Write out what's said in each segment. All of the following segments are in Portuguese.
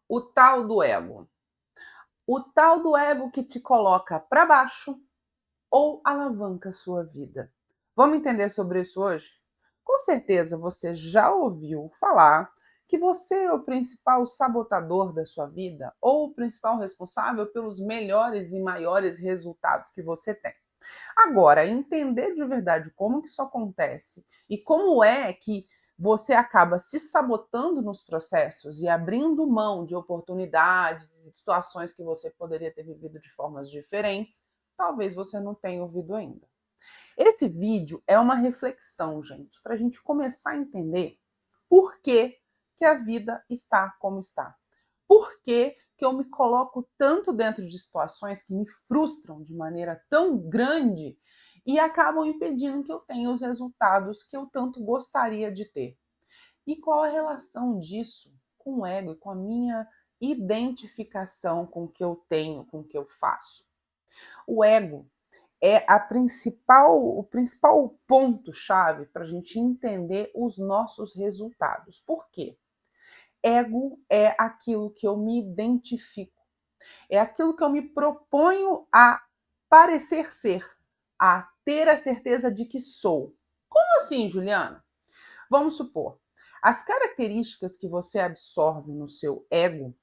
O tal do ego. O tal do ego que te coloca para baixo ou alavanca a sua vida. Vamos entender sobre isso hoje? Com certeza você já ouviu falar que você é o principal sabotador da sua vida ou o principal responsável pelos melhores e maiores resultados que você tem. Agora, entender de verdade como que isso acontece e como é que você acaba se sabotando nos processos e abrindo mão de oportunidades e situações que você poderia ter vivido de formas diferentes, talvez você não tenha ouvido ainda. Esse vídeo é uma reflexão, gente, para a gente começar a entender por que a vida está como está. Por que eu me coloco tanto dentro de situações que me frustram de maneira tão grande e acabam impedindo que eu tenha os resultados que eu tanto gostaria de ter. E qual a relação disso com o ego e com a minha identificação com o que eu tenho, com o que eu faço? O ego é o principal ponto-chave para a gente entender os nossos resultados. Por quê? Ego é aquilo que eu me identifico, é aquilo que eu me proponho a parecer ser, a ter a certeza de que sou. Como assim, Juliana? Vamos supor, as características que você absorve no seu ego,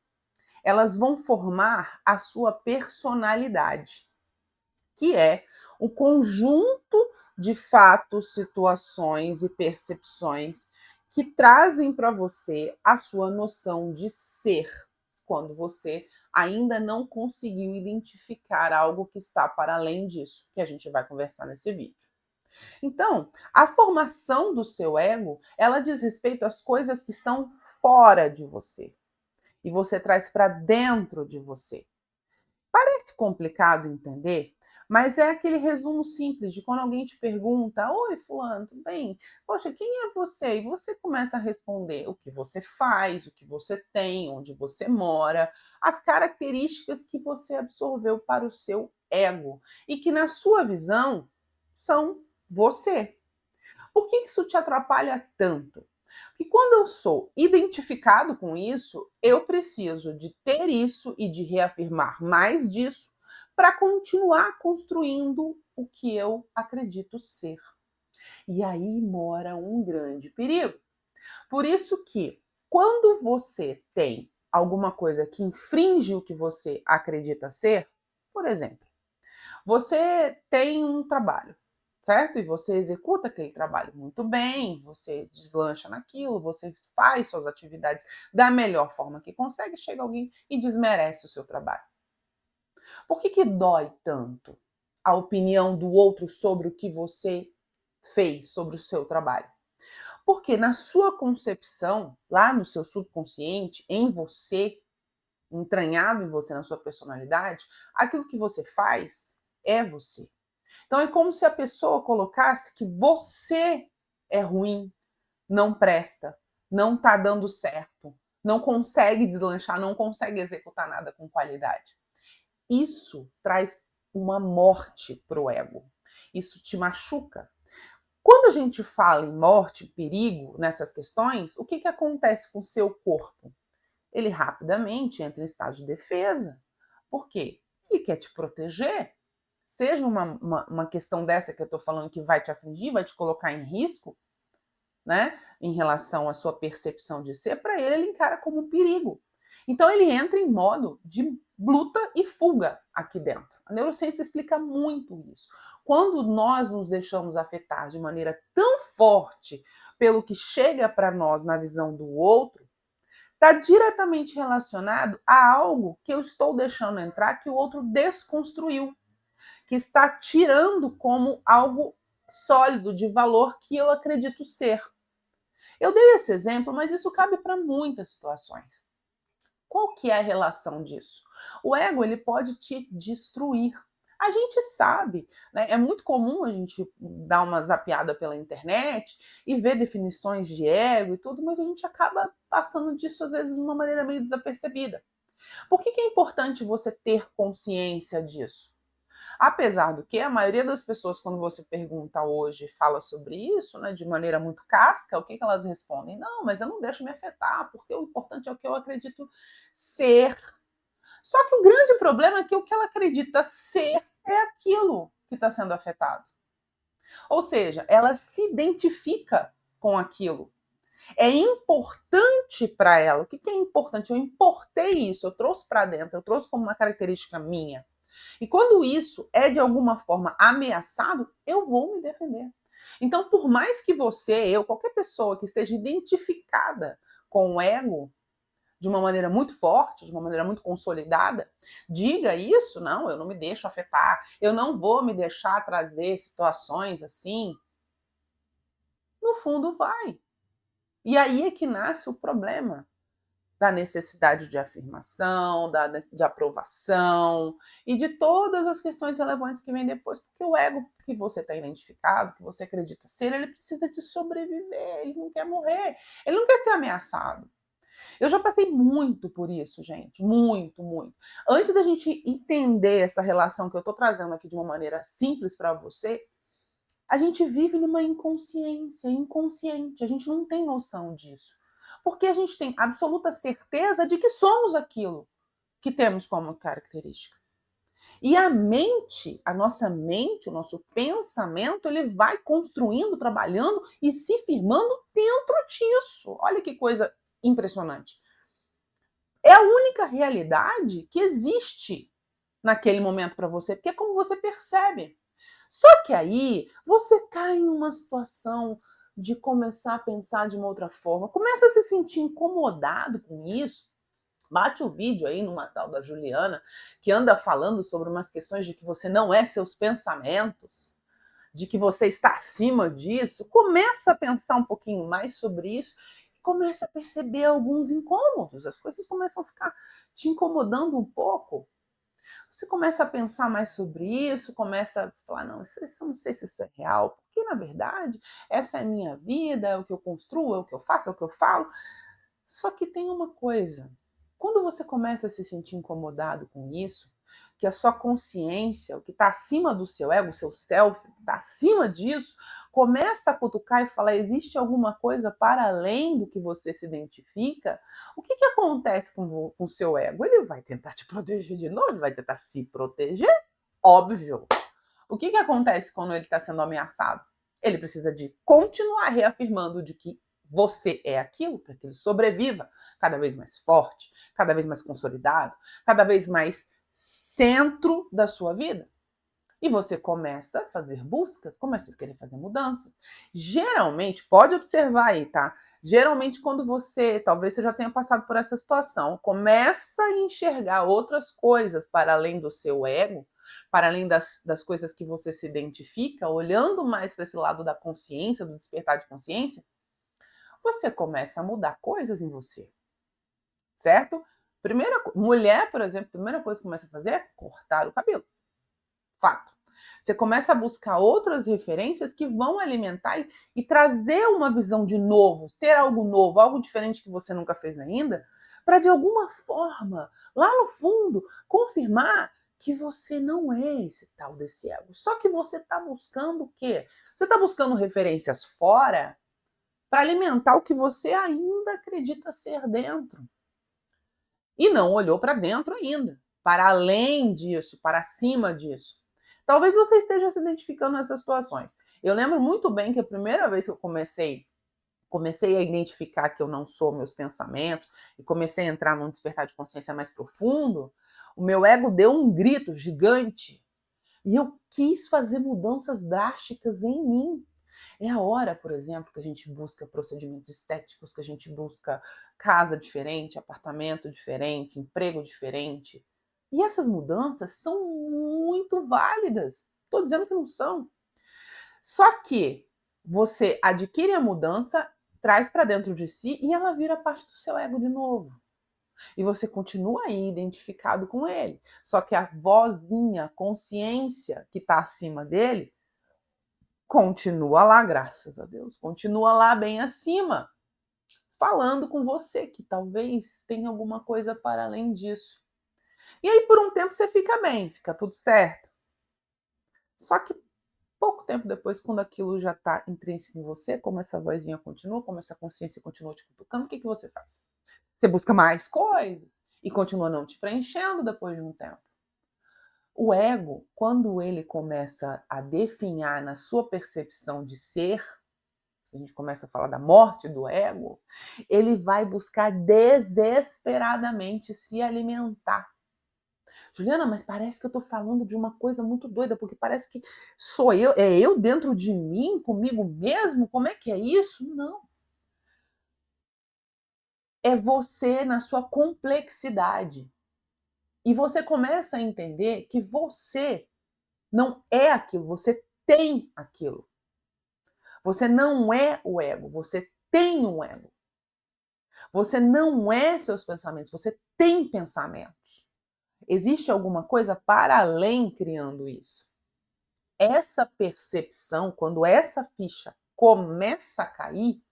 elas vão formar a sua personalidade, que é o conjunto de fatos, situações e percepções que trazem para você a sua noção de ser, quando você ainda não conseguiu identificar algo que está para além disso, que a gente vai conversar nesse vídeo. Então, a formação do seu ego, ela diz respeito às coisas que estão fora de você e você traz para dentro de você. Parece complicado entender, mas é aquele resumo simples de quando alguém te pergunta: Oi, Fulano, tudo bem? Poxa, quem é você? E você começa a responder o que você faz, o que você tem, onde você mora, as características que você absorveu para o seu ego e que, na sua visão, são você. Por que isso te atrapalha tanto? Porque quando eu sou identificado com isso, eu preciso de ter isso e de reafirmar mais disso para continuar construindo o que eu acredito ser. E aí mora um grande perigo. Por isso que quando você tem alguma coisa que infringe o que você acredita ser, por exemplo, você tem um trabalho, certo? E você executa aquele trabalho muito bem, você deslancha naquilo, você faz suas atividades da melhor forma que consegue, chega alguém e desmerece o seu trabalho. Por que dói tanto a opinião do outro sobre o que você fez, sobre o seu trabalho? Porque na sua concepção, lá no seu subconsciente, em você, entranhado em você, na sua personalidade, aquilo que você faz é você. Então é como se a pessoa colocasse que você é ruim, não presta, não tá dando certo, não consegue deslanchar, não consegue executar nada com qualidade. Isso traz uma morte pro ego. Isso te machuca. Quando a gente fala em morte, perigo nessas questões, o que acontece com o seu corpo? Ele rapidamente entra em estado de defesa. Por quê? Ele quer te proteger. Seja uma questão dessa que eu estou falando que vai te afligir, vai te colocar em risco, né, em relação à sua percepção de ser, para ele encara como um perigo. Então ele entra em modo de luta e fuga aqui dentro. A neurociência explica muito isso. Quando nós nos deixamos afetar de maneira tão forte pelo que chega para nós na visão do outro, está diretamente relacionado a algo que eu estou deixando entrar que o outro desconstruiu, que está tirando como algo sólido de valor que eu acredito ser. Eu dei esse exemplo, mas isso cabe para muitas situações. Qual que é a relação disso? O ego ele pode te destruir. A gente sabe, né? É muito comum a gente dar uma zapeada pela internet e ver definições de ego e tudo, mas a gente acaba passando disso às vezes de uma maneira meio desapercebida. Por que é importante você ter consciência disso? Apesar do que a maioria das pessoas, quando você pergunta hoje, fala sobre isso, né, de maneira muito casca, o que que elas respondem? Não, mas eu não deixo me afetar, porque o importante é o que eu acredito ser. Só que o grande problema é que o que ela acredita ser é aquilo que está sendo afetado. Ou seja, ela se identifica com aquilo. É importante para ela. O que é importante? Eu importei isso, eu trouxe para dentro, eu trouxe como uma característica minha. E quando isso é de alguma forma ameaçado, eu vou me defender. Então, por mais que você, eu, qualquer pessoa que esteja identificada com o ego de uma maneira muito forte, de uma maneira muito consolidada, diga isso, não, eu não me deixo afetar, eu não vou me deixar trazer situações assim. No fundo, vai. E aí é que nasce o problema da necessidade de afirmação, de aprovação e de todas as questões relevantes que vêm depois, porque o ego que você está identificado, que você acredita ser, ele precisa de sobreviver, ele não quer morrer, ele não quer ser ameaçado. Eu já passei muito por isso, gente, muito, muito. Antes da gente entender essa relação que eu estou trazendo aqui de uma maneira simples para você, a gente vive numa inconsciência, inconsciente, a gente não tem noção disso. Porque a gente tem absoluta certeza de que somos aquilo que temos como característica. E a mente, a nossa mente, o nosso pensamento, ele vai construindo, trabalhando e se firmando dentro disso. Olha que coisa impressionante. É a única realidade que existe naquele momento para você, porque é como você percebe. Só que aí você cai numa situação de começar a pensar de uma outra forma, começa a se sentir incomodado com isso. Bate o vídeo aí numa tal da Juliana, que anda falando sobre umas questões de que você não é seus pensamentos, de que você está acima disso. Começa a pensar um pouquinho mais sobre isso e começa a perceber alguns incômodos. As coisas começam a ficar te incomodando um pouco. Você começa a pensar mais sobre isso, começa a falar, não, isso não sei se isso é real, porque na verdade essa é a minha vida, é o que eu construo, é o que eu faço, é o que eu falo. Só que tem uma coisa, quando você começa a se sentir incomodado com isso, que a sua consciência, o que está acima do seu ego, o seu self, está acima disso, começa a cutucar e falar: existe alguma coisa para além do que você se identifica? O que, que acontece com o seu ego? Ele vai tentar te proteger de novo, ele vai tentar se proteger? Óbvio. O que, que acontece quando ele está sendo ameaçado? Ele precisa de continuar reafirmando de que você é aquilo, para que ele sobreviva cada vez mais forte, cada vez mais consolidado, cada vez mais centro da sua vida. E você começa a fazer buscas, começa a querer fazer mudanças. Geralmente, pode observar aí, tá? Geralmente, quando você, talvez você já tenha passado por essa situação, começa a enxergar outras coisas para além do seu ego, para além das coisas que você se identifica, olhando mais para esse lado da consciência, do despertar de consciência, você começa a mudar coisas em você, certo? Mulher, por exemplo, a primeira coisa que começa a fazer é cortar o cabelo. Fato. Você começa a buscar outras referências que vão alimentar e trazer uma visão de novo, ter algo novo, algo diferente que você nunca fez ainda, para de alguma forma, lá no fundo, confirmar que você não é esse tal desse ego. Só que você está buscando o quê? Você está buscando referências fora para alimentar o que você ainda acredita ser dentro. E não olhou para dentro ainda, para além disso, para cima disso. Talvez você esteja se identificando nessas situações. Eu lembro muito bem que a primeira vez que eu comecei a identificar que eu não sou meus pensamentos e comecei a entrar num despertar de consciência mais profundo, o meu ego deu um grito gigante e eu quis fazer mudanças drásticas em mim. É a hora, por exemplo, que a gente busca procedimentos estéticos, que a gente busca casa diferente, apartamento diferente, emprego diferente. E essas mudanças são muito válidas. Estou dizendo que não são. Só que você adquire a mudança, traz para dentro de si e ela vira parte do seu ego de novo. E você continua aí identificado com ele. Só que a vozinha, a consciência que está acima dele, continua lá, graças a Deus, continua lá bem acima, falando com você que talvez tenha alguma coisa para além disso. E aí, por um tempo, você fica bem, fica tudo certo. Só que pouco tempo depois, quando aquilo já está intrínseco em você, como essa vozinha continua, como essa consciência continua te cutucando, o que você faz? Você busca mais coisas e continua não te preenchendo depois de um tempo. O ego, quando ele começa a definhar na sua percepção de ser, a gente começa a falar da morte do ego, ele vai buscar desesperadamente se alimentar. Juliana, mas parece que eu estou falando de uma coisa muito doida, porque parece que sou eu, é eu dentro de mim, comigo mesmo? Como é que é isso? Não. É você na sua complexidade. E você começa a entender que você não é aquilo, você tem aquilo. Você não é o ego, você tem um ego. Você não é seus pensamentos, você tem pensamentos. Existe alguma coisa para além criando isso. Essa percepção, quando essa ficha começa a cair,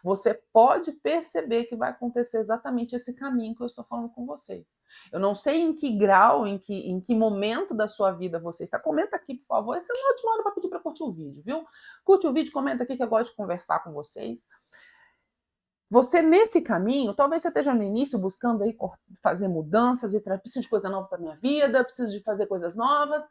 você pode perceber que vai acontecer exatamente esse caminho que eu estou falando com você. Eu não sei em que grau, em que momento da sua vida você está. Comenta aqui, por favor. Essa é uma ótima hora para pedir para curtir o vídeo, viu? Curte o vídeo, comenta aqui que eu gosto de conversar com vocês. Você, nesse caminho, talvez você esteja no início buscando aí fazer mudanças e preciso de coisa nova para minha vida, preciso de fazer coisas novas.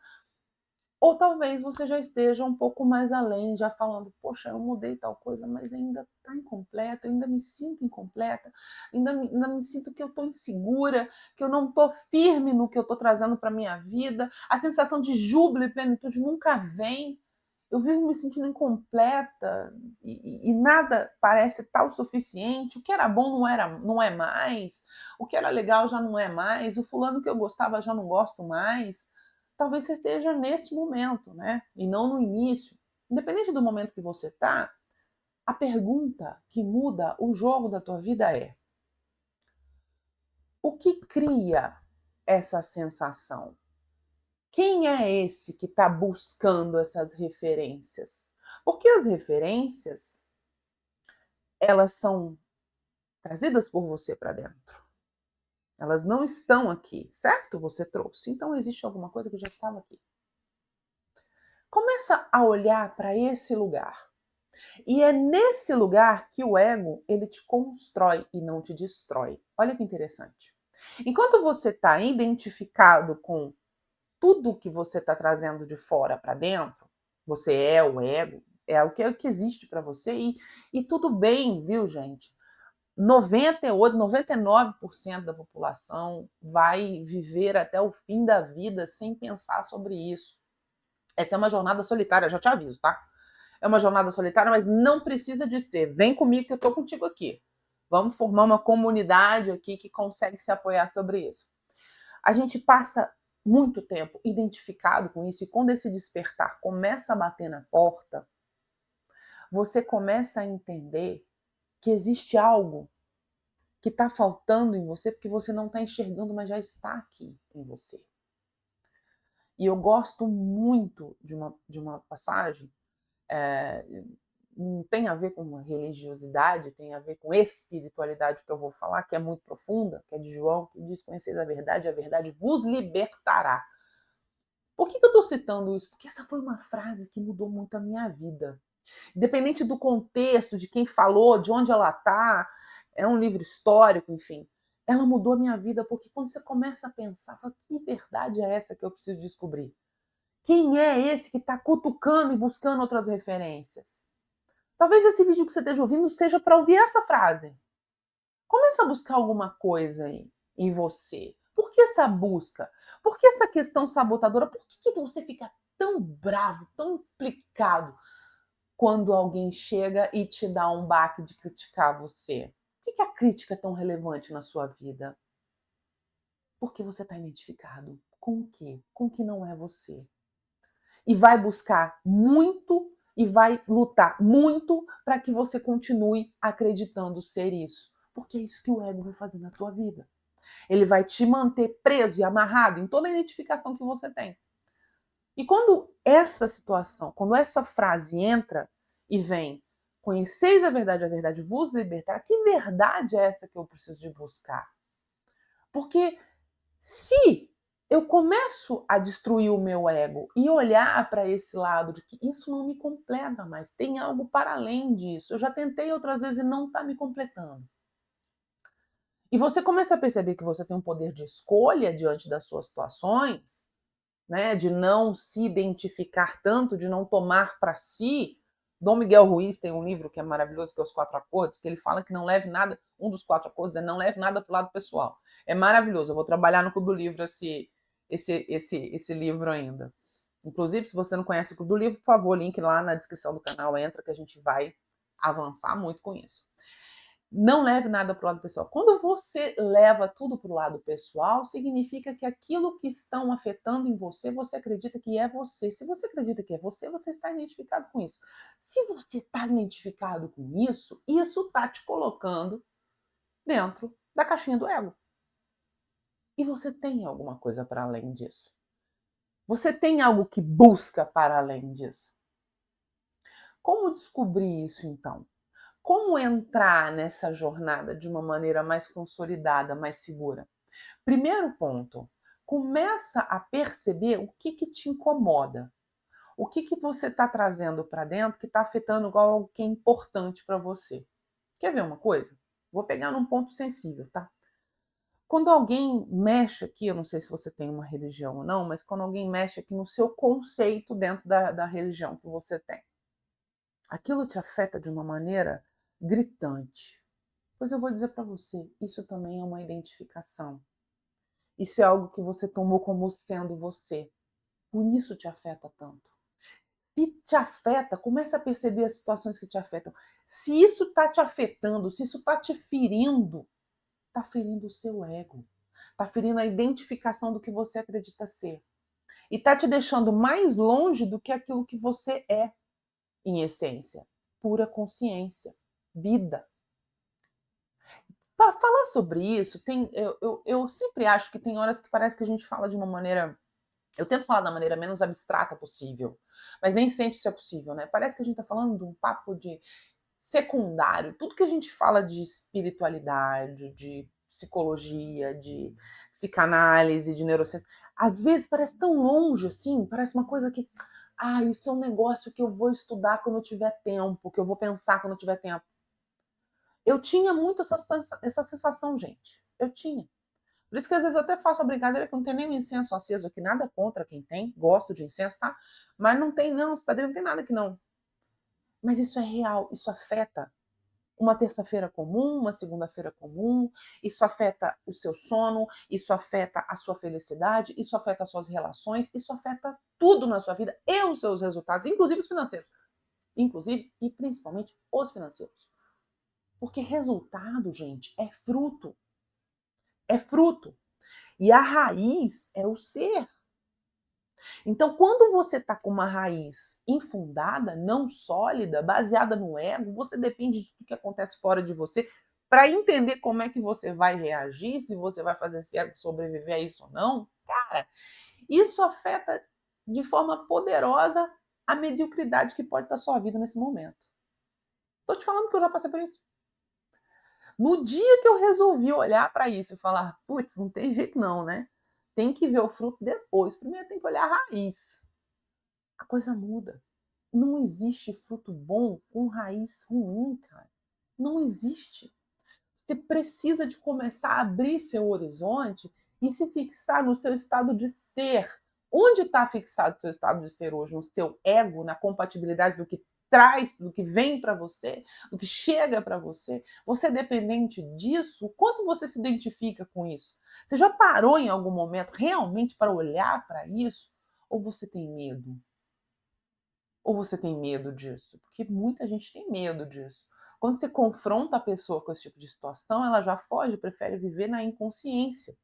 Ou talvez você já esteja um pouco mais além, já falando, poxa, eu mudei tal coisa, mas ainda está incompleta, eu ainda me sinto incompleta, ainda me sinto que eu estou insegura, que eu não estou firme no que eu estou trazendo para a minha vida, a sensação de júbilo e plenitude nunca vem, eu vivo me sentindo incompleta e nada parece tal suficiente, o que era bom não é mais, o que era legal já não é mais, o fulano que eu gostava já não gosto mais. Talvez você esteja nesse momento, né? E não no início. Independente do momento que você está, a pergunta que muda o jogo da tua vida é: o que cria essa sensação? Quem é esse que está buscando essas referências? Porque as referências, elas são trazidas por você para dentro. Elas não estão aqui, certo? Você trouxe. Então existe alguma coisa que já estava aqui. Começa a olhar para esse lugar. E é nesse lugar que o ego, ele te constrói e não te destrói. Olha que interessante. Enquanto você está identificado com tudo que você está trazendo de fora para dentro, você é o ego, é o que existe para você e tudo bem, viu, gente? 98, 99% da população vai viver até o fim da vida sem pensar sobre isso. Essa é uma jornada solitária, já te aviso, tá? É uma jornada solitária, mas não precisa de ser. Vem comigo que eu tô contigo aqui. Vamos formar uma comunidade aqui que consegue se apoiar sobre isso. A gente passa muito tempo identificado com isso e quando esse despertar começa a bater na porta, você começa a entender que existe algo que está faltando em você porque você não está enxergando, mas já está aqui em você. E eu gosto muito de uma passagem, não tem a ver com religiosidade, tem a ver com espiritualidade que eu vou falar, que é muito profunda, que é de João, que diz: conheceis a verdade vos libertará. Por que eu estou citando isso? Porque essa foi uma frase que mudou muito a minha vida. Independente do contexto, de quem falou, de onde ela está, é um livro histórico, enfim. Ela mudou a minha vida, porque quando você começa a pensar, fala, que verdade é essa que eu preciso descobrir? Quem é esse que está cutucando e buscando outras referências? Talvez esse vídeo que você esteja ouvindo seja para ouvir essa frase. Começa a buscar alguma coisa aí em você. Por que essa busca? Por que essa questão sabotadora? Por que você fica tão bravo, tão implicado quando alguém chega e te dá um baque de criticar você? Por que a crítica é tão relevante na sua vida? Porque você está identificado com o quê? Com o que não é você. E vai buscar muito e vai lutar muito para que você continue acreditando ser isso. Porque é isso que o ego vai fazer na tua vida. Ele vai te manter preso e amarrado em toda a identificação que você tem. E quando essa situação, quando essa frase entra e vem, conheceis a verdade vos libertará, que verdade é essa que eu preciso de buscar? Porque se eu começo a destruir o meu ego e olhar para esse lado de que isso não me completa mais, tem algo para além disso. Eu já tentei outras vezes e não está me completando. E você começa a perceber que você tem um poder de escolha diante das suas situações, né, de não se identificar tanto, de não tomar para si. Dom Miguel Ruiz tem um livro que é maravilhoso, que é Os Quatro Acordos, que ele fala que não leve nada, um dos quatro acordos é não leve nada para o lado pessoal. É maravilhoso, eu vou trabalhar no Clube do Livro esse livro ainda. Inclusive, se você não conhece o Clube do Livro, por favor, link lá na descrição do canal, entra que a gente vai avançar muito com isso. Não leve nada para o lado pessoal. Quando você leva tudo para o lado pessoal, significa que aquilo que estão afetando em você, você acredita que é você. Se você acredita que é você, você está identificado com isso. Se você está identificado com isso, isso está te colocando dentro da caixinha do ego. E você tem alguma coisa para além disso. Você tem algo que busca para além disso. Como descobrir isso então? Como entrar nessa jornada de uma maneira mais consolidada, mais segura? Primeiro ponto, começa a perceber o que te incomoda. O que você está trazendo para dentro que está afetando algo que é importante para você. Quer ver uma coisa? Vou pegar num ponto sensível, tá? Quando alguém mexe aqui, eu não sei se você tem uma religião ou não, mas quando alguém mexe aqui no seu conceito dentro da religião que você tem, aquilo te afeta de uma maneira gritante. Pois eu vou dizer para você, isso também é uma identificação. Isso é algo que você tomou como sendo você. Por isso te afeta tanto. E te afeta, começa a perceber as situações que te afetam. Se isso está te afetando, se isso está te ferindo, está ferindo o seu ego. Está ferindo a identificação do que você acredita ser. E está te deixando mais longe do que aquilo que você é, em essência. Pura consciência, vida. Para falar sobre isso, eu sempre acho que tem horas que parece que a gente fala de uma maneira. Eu tento falar da maneira menos abstrata possível, mas nem sempre isso é possível, né? Parece que a gente está falando de um papo de secundário. Tudo que a gente fala de espiritualidade, de psicologia, de psicanálise, de neurociência, às vezes parece tão longe assim, parece uma coisa que, isso é um negócio que eu vou estudar quando eu tiver tempo, que eu vou pensar quando eu tiver tempo. Eu tinha muito essa sensação, gente. Eu tinha. Por isso que às vezes eu até faço a brincadeira que não tem nem um incenso aceso aqui, nada contra quem tem, gosto de incenso, tá? Mas não tem, não, hospedeiro não tem nada que não. Mas isso é real, isso afeta uma terça-feira comum, uma segunda-feira comum, isso afeta o seu sono, isso afeta a sua felicidade, isso afeta as suas relações, isso afeta tudo na sua vida e os seus resultados, inclusive os financeiros. Inclusive e principalmente os financeiros. Porque resultado, gente, é fruto. É fruto. E a raiz é o ser. Então, quando você está com uma raiz infundada, não sólida, baseada no ego, você depende de tudo que acontece fora de você para entender como é que você vai reagir, se você vai fazer esse ego sobreviver a isso ou não. Cara, isso afeta de forma poderosa a mediocridade que pode estar sua vida nesse momento. Tô te falando que eu já passei por isso. No dia que eu resolvi olhar para isso e falar, putz, não tem jeito não, né? Tem que ver o fruto depois. Primeiro tem que olhar a raiz. A coisa muda. Não existe fruto bom com raiz ruim, cara. Não existe. Você precisa de começar a abrir seu horizonte e se fixar no seu estado de ser. Onde está fixado o seu estado de ser hoje? No seu ego, na compatibilidade do que traz, do que vem para você, do que chega para você? Você é dependente disso? O quanto você se identifica com isso? Você já parou em algum momento realmente para olhar para isso? Ou você tem medo? Ou você tem medo disso? Porque muita gente tem medo disso. Quando você confronta a pessoa com esse tipo de situação, ela já foge, prefere viver na inconsciência.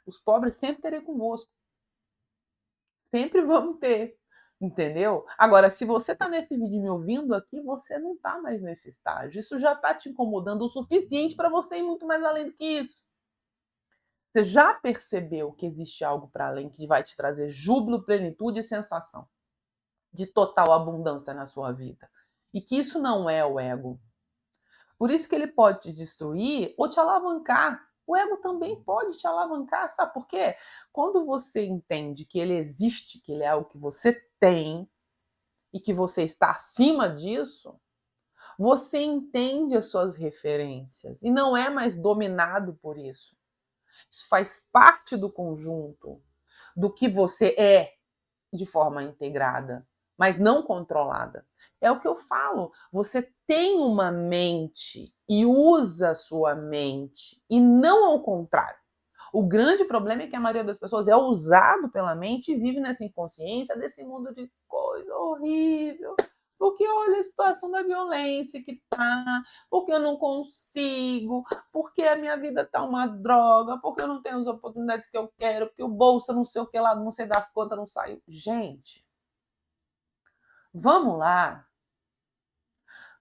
Os pobres sempre terem convosco. Sempre vamos ter. Entendeu? Agora, se você está nesse vídeo me ouvindo aqui, você não está mais nesse estágio. Isso já está te incomodando o suficiente para você ir muito mais além do que isso. Você já percebeu que existe algo para além que vai te trazer júbilo, plenitude e sensação de total abundância na sua vida. E que isso não é o ego. Por isso que ele pode te destruir ou te alavancar. o ego também pode te alavancar, sabe por quê? Quando você entende que ele existe, que ele é algo que você tem e que você está acima disso, você entende as suas referências e não é mais dominado por isso. Isso faz parte do conjunto do que você é de forma integrada, mas não controlada. É o que eu falo. Você tem uma mente e usa a sua mente, e não ao contrário. O grande problema é que a maioria das pessoas é usado pela mente e vive nessa inconsciência desse mundo de coisa horrível. Porque olha a situação da violência que tá, porque eu não consigo, porque a minha vida tá uma droga, porque eu não tenho as oportunidades que eu quero, porque o bolsa não sei o que lá, não sei das contas, não saiu. Gente, vamos lá.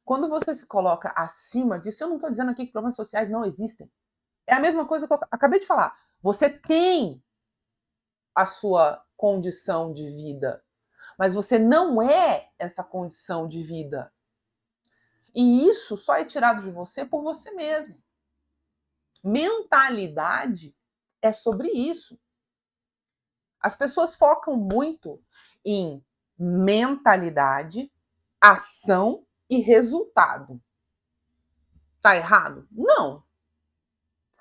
Quando você se coloca acima disso, eu não estou dizendo aqui que problemas sociais não existem. É a mesma coisa que eu acabei de falar. Você tem a sua condição de vida, mas você não é essa condição de vida. E isso só é tirado de você por você mesmo. Mentalidade é sobre isso. As pessoas focam muito em mentalidade, ação e resultado. Tá errado? Não.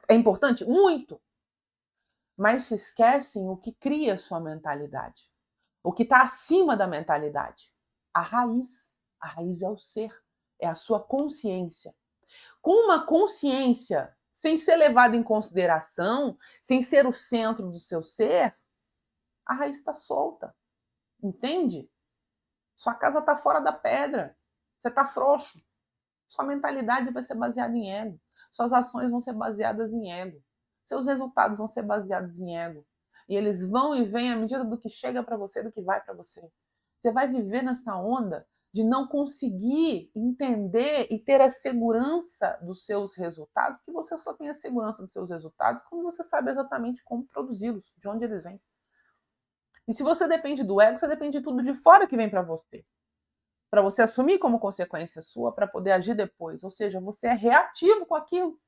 É importante? Muito. Mas se esquecem o que cria sua mentalidade. O que está acima da mentalidade. A raiz. A raiz é o ser. É a sua consciência. Com uma consciência sem ser levada em consideração, sem ser o centro do seu ser, a raiz está solta. Entende? Sua casa está fora da pedra. Você está frouxo. Sua mentalidade vai ser baseada em ego. Suas ações vão ser baseadas em ego. Seus resultados vão ser baseados em ego. E eles vão e vêm à medida do que chega para você, do que vai para você. Você vai viver nessa onda de não conseguir entender e ter a segurança dos seus resultados, porque você só tem a segurança dos seus resultados quando você sabe exatamente como produzi-los, de onde eles vêm. E se você depende do ego, você depende de tudo de fora que vem para você. Para você assumir como consequência sua, para poder agir depois. Ou seja, você é reativo com aquilo.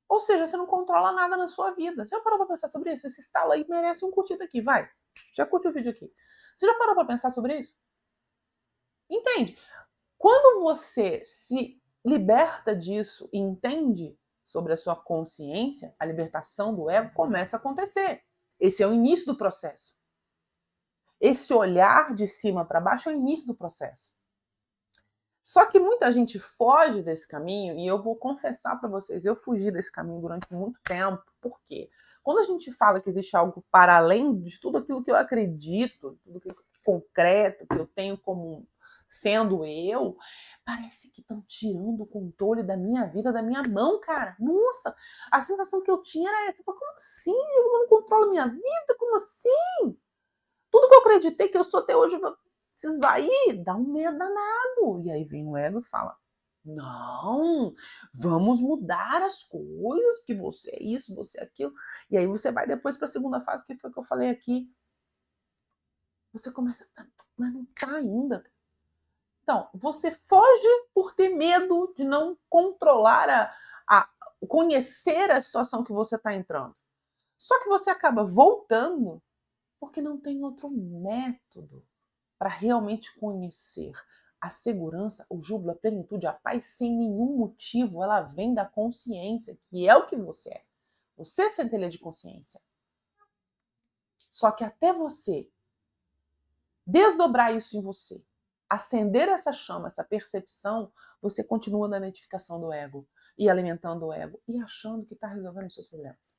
Ou seja, você não controla nada na sua vida. Você já parou para pensar sobre isso? Esse estalo aí merece um curtido aqui, vai. Já curte o vídeo aqui. Você já parou para pensar sobre isso? Entende? Quando você se liberta disso e entende sobre a sua consciência, a libertação do ego começa a acontecer. Esse é o início do processo. Esse olhar de cima para baixo é o início do processo. Só que muita gente foge desse caminho, e eu vou confessar para vocês, eu fugi desse caminho durante muito tempo. Por quê? Quando a gente fala que existe algo para além de tudo aquilo que eu acredito, tudo aquilo concreto que eu tenho como sendo eu, parece que estão tirando o controle da minha vida da minha mão, cara. Nossa, a sensação que eu tinha era essa. Como assim? Eu não controlo a minha vida? Como assim? Tudo que eu acreditei que eu sou até hoje se esvair, dá um medo danado. E aí vem o ego e fala: não, vamos mudar as coisas, porque você é isso, você é aquilo. E aí você vai depois para a segunda fase, que foi o que eu falei aqui. Você começa, mas não tá ainda. Então, você foge por ter medo de não controlar conhecer a situação que você está entrando. Só que você acaba voltando porque não tem outro método para realmente conhecer a segurança, o júbilo, a plenitude, a paz sem nenhum motivo. Ela vem da consciência, que é o que você é. Você é centelha de consciência. Só que até você desdobrar isso em você, acender essa chama, essa percepção, você continua na identificação do ego e alimentando o ego e achando que está resolvendo os seus problemas.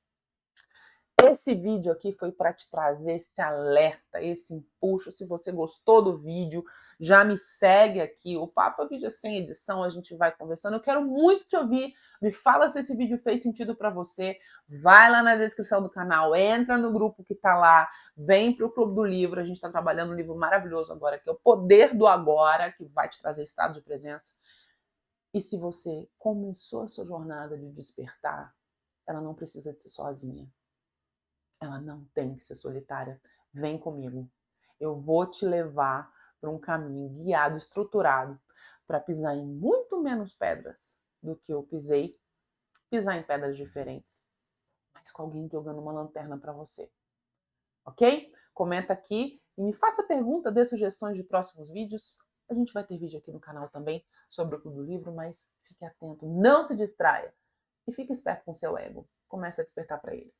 Esse vídeo aqui foi para te trazer esse alerta, esse empuxo. Se você gostou do vídeo, já me segue aqui. O Papo é Vídeo Sem Edição, a gente vai conversando. Eu quero muito te ouvir. Me fala se esse vídeo fez sentido para você. Vai lá na descrição do canal, entra no grupo que tá lá, vem para o Clube do Livro. A gente está trabalhando um livro maravilhoso agora, que é O Poder do Agora, que vai te trazer estado de presença. E se você começou a sua jornada de despertar, ela não precisa de ser sozinha. Ela não tem que ser solitária. Vem comigo. Eu vou te levar para um caminho guiado, estruturado, para pisar em muito menos pedras do que eu pisei, pisar em pedras diferentes. mas com alguém jogando uma lanterna para você, ok? Comenta aqui e me faça pergunta, dê sugestões de próximos vídeos. A gente vai ter vídeo aqui no canal também sobre o Clube do Livro, mas fique atento, não se distraia e fique esperto com seu ego. Comece a despertar para ele.